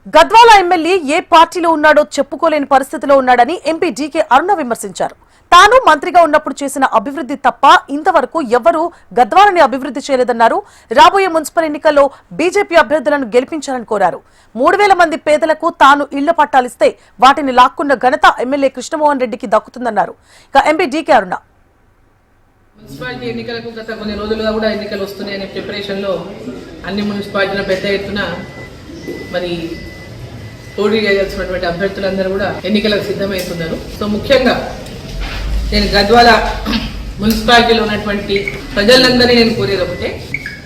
Gadwal MLA ఏ పార్టీలో ఉన్నాడో చెప్పుకోలేని పరిస్థితిలో ఉన్నాడని ఎంపీ డీకే అరుణ విమర్శించారు. తాను మంత్రిగా ఉన్నప్పుడు చేసిన అభివృద్ధి తప్ప ఇంతవరకు ఎవరూ గద్వాలని అభివృద్ధి చేయలేదన్నారు. రాబోయే మున్సిపల్ ఎన్నికల్లో బీజేపీ అభ్యర్థులను గెలిపించాలని కోరారు. 3000 మంది పేదలకు తాను ఇళ్ల పట్టాలిస్తే వాటిని లాక్కున్న ఘనత ఎమ్మెల్యే కృష్ణమోహన్ రెడ్డికి దక్కుతుందన్నారు. ఇక ఎంపీ డీకే అరుణ మున్సిపాలిటీ ఎన్నికలకు గత కొన్ని రోజులుగా కూడా ఎన్నికలు వస్తున్నాయనే ప్రిపరేషన్ లో అన్ని మున్సిపాలిటీల పెద్ద ఎత్తున మరి పోటీ చేయాల్సినటువంటి అభ్యర్థులందరూ కూడా ఎన్నికలకు సిద్ధమవుతున్నారు. సో ముఖ్యంగా నేను గద్వాల మున్సిపాలిటీలో ఉన్నటువంటి ప్రజలందరినీ నేను కోరేది ఒకటే,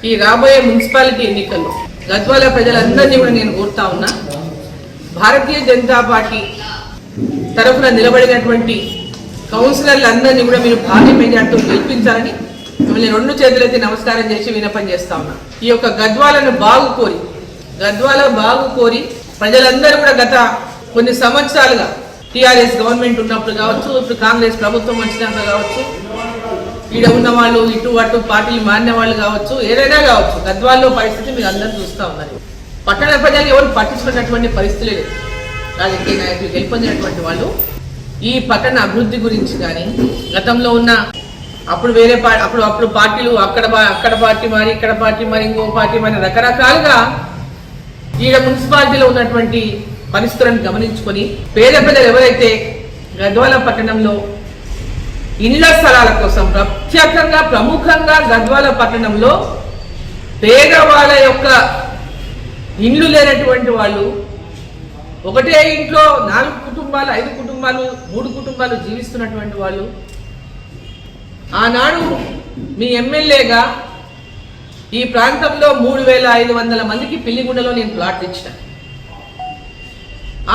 ఈ రాబోయే మున్సిపాలిటీ ఎన్నికల్లో గద్వాల ప్రజలందరినీ కూడా నేను కోరుతా ఉన్నా, భారతీయ జనతా పార్టీ తరఫున నిలబడినటువంటి కౌన్సిలర్లందరినీ కూడా మీరు భారీ మెజార్టీతో గెలిపించాలని మిమ్మల్ని 2 చేతులైతే నమస్కారం చేసి విన్నపం చేస్తా ఉన్నా. ఈ యొక్క గద్వాల బాగు కోరి ప్రజలందరూ కూడా గత కొన్ని సంవత్సరాలుగా టీఆర్ఎస్ గవర్నమెంట్ ఉన్నప్పుడు కావచ్చు, ఇప్పుడు కాంగ్రెస్ ప్రభుత్వం వచ్చినాక కావచ్చు, ఈడ ఉన్న వాళ్ళు ఇటు అటు పార్టీలు మారిన వాళ్ళు కావచ్చు, ఏదైనా కావచ్చు, గద్వాల్లో పరిస్థితి మీరు అందరూ చూస్తూ ఉన్నారు. పట్టణ ప్రజలు ఎవరు పట్టించుకున్నటువంటి పరిస్థితులే లేదు. రాజకీయ నాయకులు గెలుపొందినటువంటి వాళ్ళు ఈ పట్టణ అభివృద్ధి గురించి కానీ, గతంలో ఉన్న అప్పుడు వేరే అప్పుడు పార్టీలు అక్కడ పార్టీ మారి ఇక్కడ పార్టీ మారి ఇంకో పార్టీ మారి రకరకాలుగా ఈడ మున్సిపాలిటీలో ఉన్నటువంటి పరిస్థితులను గమనించుకొని పేద ప్రజలు ఎవరైతే గద్వాల పట్టణంలో ఇళ్ల స్థలాల కోసం ప్రముఖంగా గద్వాల పట్టణంలో పేదవాళ్ళ యొక్క ఇండ్లు లేనటువంటి వాళ్ళు, ఒకటే ఇంట్లో 4 కుటుంబాలు 5 కుటుంబాలు 3 కుటుంబాలు జీవిస్తున్నటువంటి వాళ్ళు, ఆనాడు మీ ఎమ్మెల్యేగా ఈ ప్రాంతంలో 3500 మందికి పిల్లిగుండలో నేను ప్లాట్ ఇచ్చిన.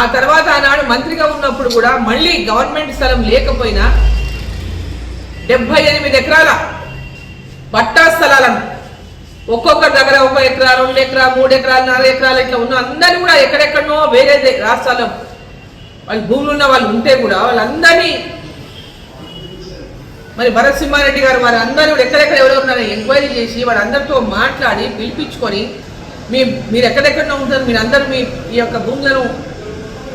ఆ తర్వాత ఆనాడు మంత్రిగా ఉన్నప్పుడు కూడా మళ్ళీ గవర్నమెంట్ స్థలం లేకపోయినా 78 ఎకరాల పట్టా స్థలాలను ఒక్కొక్కరి దగ్గర 1 ఎకరా 2 ఎకరా 3 ఎకరాలు 4 ఎకరాలు ఇట్లా ఉన్న అందరినీ కూడా ఎక్కడెక్కడనో వేరే రాష్ట్రాల్లో వాళ్ళు భూములు ఉన్న వాళ్ళు ఉంటే కూడా వాళ్ళందరినీ మరి భరత్ సింహారెడ్డి గారు వారి అందరూ ఎక్కడెక్కడ ఎవరెవరు ఎంక్వైరీ చేసి వాళ్ళందరితో మాట్లాడి పిలిపించుకొని మీరు ఎక్కడెక్కడో ఉంటారు, మీరు అందరూ ఈ యొక్క భూములను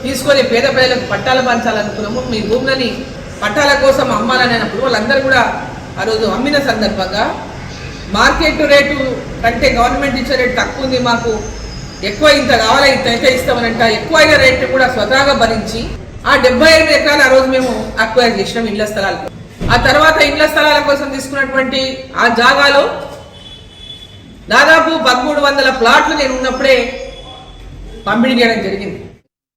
తీసుకొని పేద ప్రజలకు పట్టాలు పంచాలనుకున్నాము, మీ భూములని పట్టాల కోసం అమ్మాలని అన్నప్పుడు వాళ్ళందరూ కూడా ఆ రోజు అమ్మిన సందర్భంగా మార్కెట్ రేటు కంటే గవర్నమెంట్ ఇచ్చే రేటు తక్కువ ఉంది, మాకు ఎక్కువ ఇంత కావాలి ఇంత ఇస్తామనంట ఎక్కువైన రేటు కూడా స్వతహాగా భరించి ఆ 75 ఎకరాలు ఆ రోజు మేము అక్వైర్ చేసినాం ఇళ్ల స్థలాలు. ఆ తర్వాత ఇళ్ల స్థలాల కోసం తీసుకున్నటువంటి ఆ జాగాలో దాదాపు 1300 ప్లాట్లు నేను ఉన్నప్పుడే పంపిణీ చేయడం జరిగింది.